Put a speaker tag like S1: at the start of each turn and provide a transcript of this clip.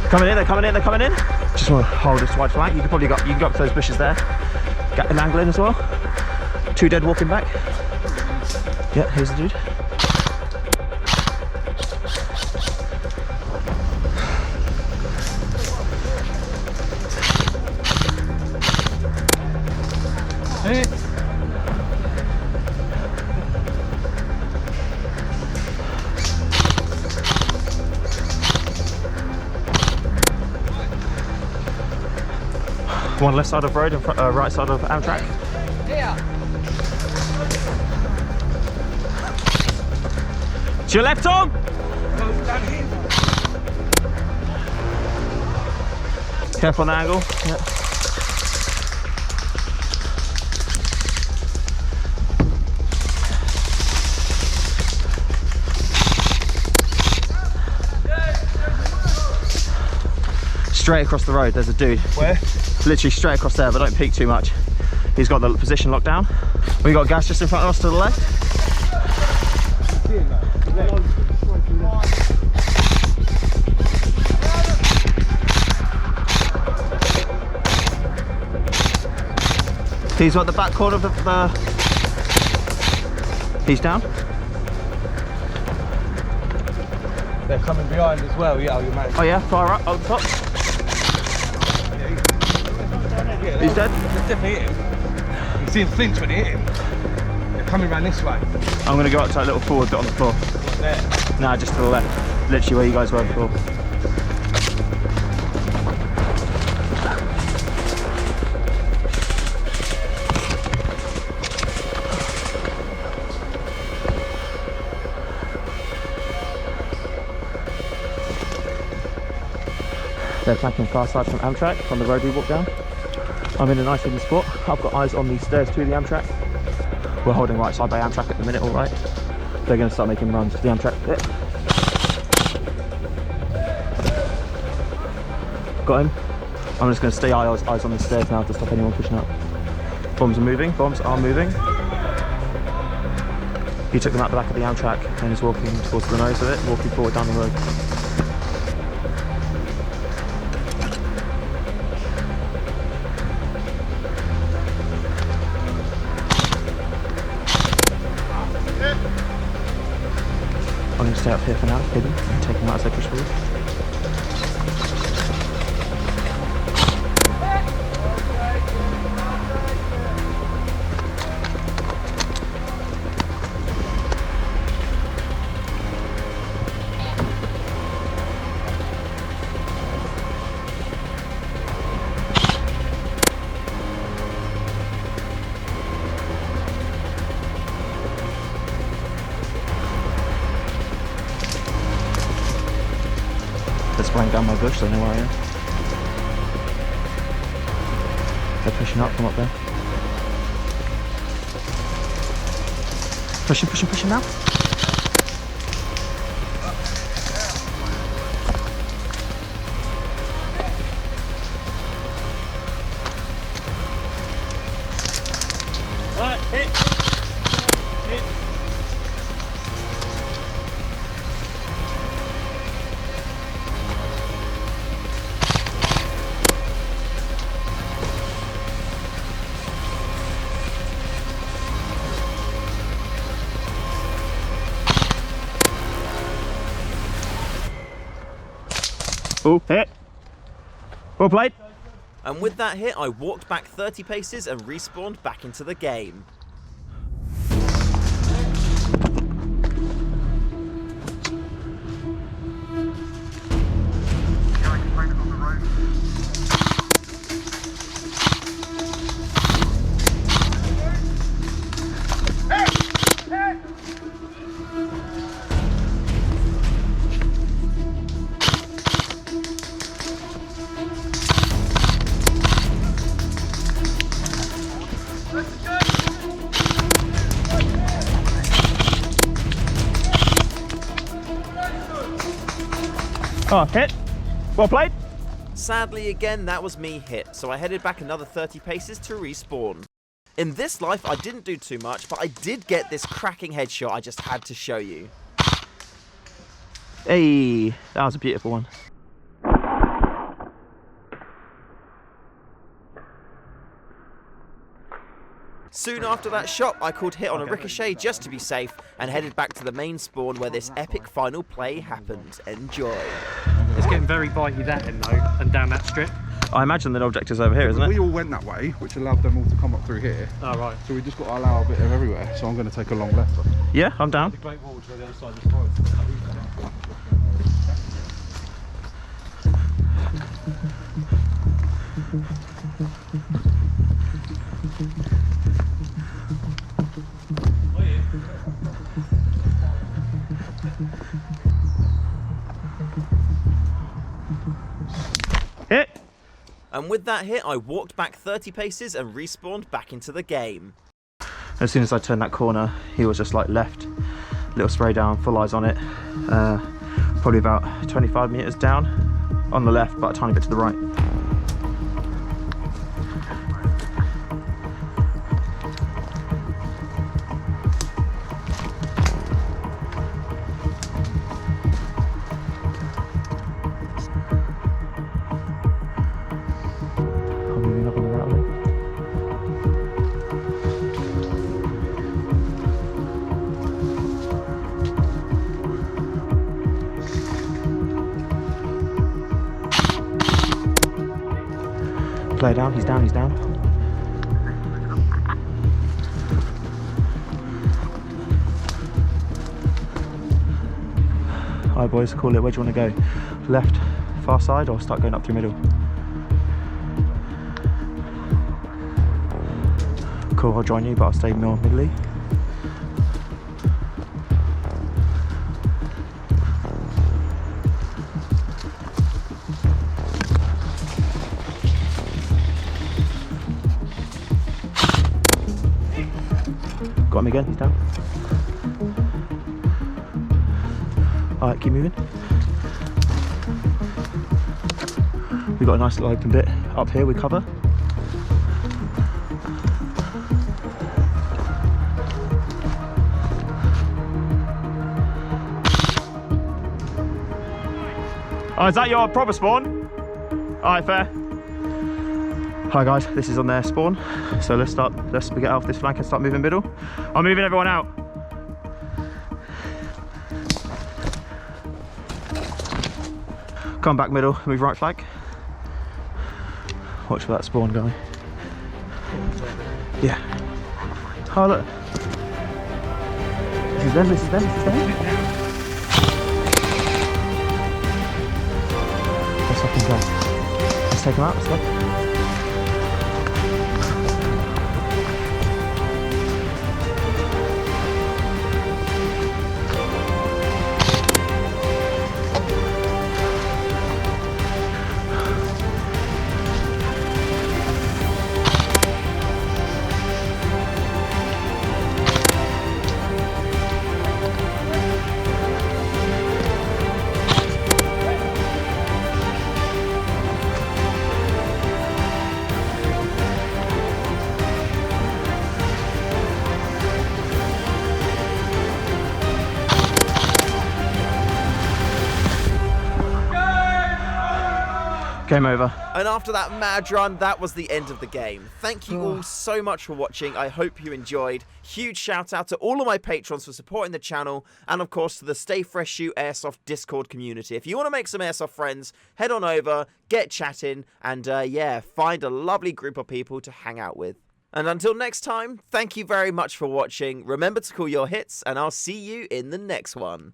S1: Coming in, they're coming in, they're coming in. Just want to hold this wide flank. You can probably go up to those bushes there. Get an angle in as well. 2 dead walking back. Yeah, here's the dude.
S2: Hey.
S1: One left side of road and right side of Amtrak.
S2: Yeah.
S1: To your left, Tom! Careful on the angle. Yeah. Straight across the road, there's a dude.
S2: Where?
S1: Literally straight across there, but don't peek too much. He's got the position locked down. We got gas just in front of us to the left. He's at the back corner of the... He's down.
S2: They're coming behind as well, yeah, you man.
S1: Oh yeah, far up, on top.
S2: Yeah,
S1: He's dead.
S2: They definitely hit him. You see him flinch when they hit him. They're coming around this way.
S1: I'm going to go up to that little forward bit on the floor.
S2: There.
S1: Nah, just to the left. Literally where you guys were before. They're flanking far side from Amtrak, from the road we walked down. I'm in a nice hidden spot. I've got eyes on the stairs to the Amtrak. We're holding right side by Amtrak at the minute, alright. They're going to start making runs to the Amtrak bit. Got him. I'm just going to stay eyes on the stairs now to stop anyone pushing up. Bombs are moving, bombs are moving. He took them out the back of the Amtrak and is walking towards the nose of it, walking forward down the road. I'm going to stay up here for now, hidden, and take him out as I push forward. They're spraying down my bush, they know where I am. They're pushing up from up there. Pushing now.
S2: Right, hit. Hit.
S1: Oh, hit. Well played.
S3: And with that hit, I walked back 30 paces and respawned back into the game.
S1: Oh, hit. Well played.
S3: Sadly again, that was me hit, so I headed back another 30 paces to respawn. In this life, I didn't do too much, but I did get this cracking headshot I just had to show you.
S1: Hey, that was a beautiful one.
S3: Soon after that shot, I called hit on a ricochet just to be safe and headed back to the main spawn where this epic final play happened. Enjoy.
S4: It's getting very bitey that end though, and down that strip.
S1: I imagine the objective's over here, isn't it?
S2: We all went that way, which allowed them all to come up through here.
S4: Oh right.
S2: So we just got to allow a bit of everywhere. So I'm going to take a long left.
S1: Yeah, I'm down.
S4: The Great Wall to the other side of the forest.
S1: Hit!
S3: And with that hit, I walked back 30 paces and respawned back into the game.
S1: As soon as I turned that corner, he was just like left, little spray down, full eyes on it. Probably about 25 meters down on the left, but a tiny bit to the right. I'm moving up on the right one. Player down, he's down, he's down. Alright boys, call it, where do you want to go? Left, far side, or start going up through middle? Cool, I'll join you, but I'll stay more middle-y. Got him again, he's down. Alright, keep moving. We've got a nice little open bit up here, we cover. Oh, is that your proper spawn? Alright, fair. Hi guys, this is on their spawn. So let's get out of this flank and start moving middle. I'm moving everyone out. Come back middle, move right flank. Watch for that spawn guy. Yeah. Oh look. This is them, this is them, this is them. Let's fucking go. Let's take him out, let's go. Game over.
S3: And after that mad run, that was the end of the game. Thank you all so much for watching. I hope you enjoyed. Huge shout out to all of my patrons for supporting the channel, and of course to the StayFreshShoe Airsoft Discord community. If you want to make some Airsoft friends, head on over, get chatting, and yeah, find a lovely group of people to hang out with. And until next time, thank you very much for watching. Remember to call your hits, and I'll see you in the next one.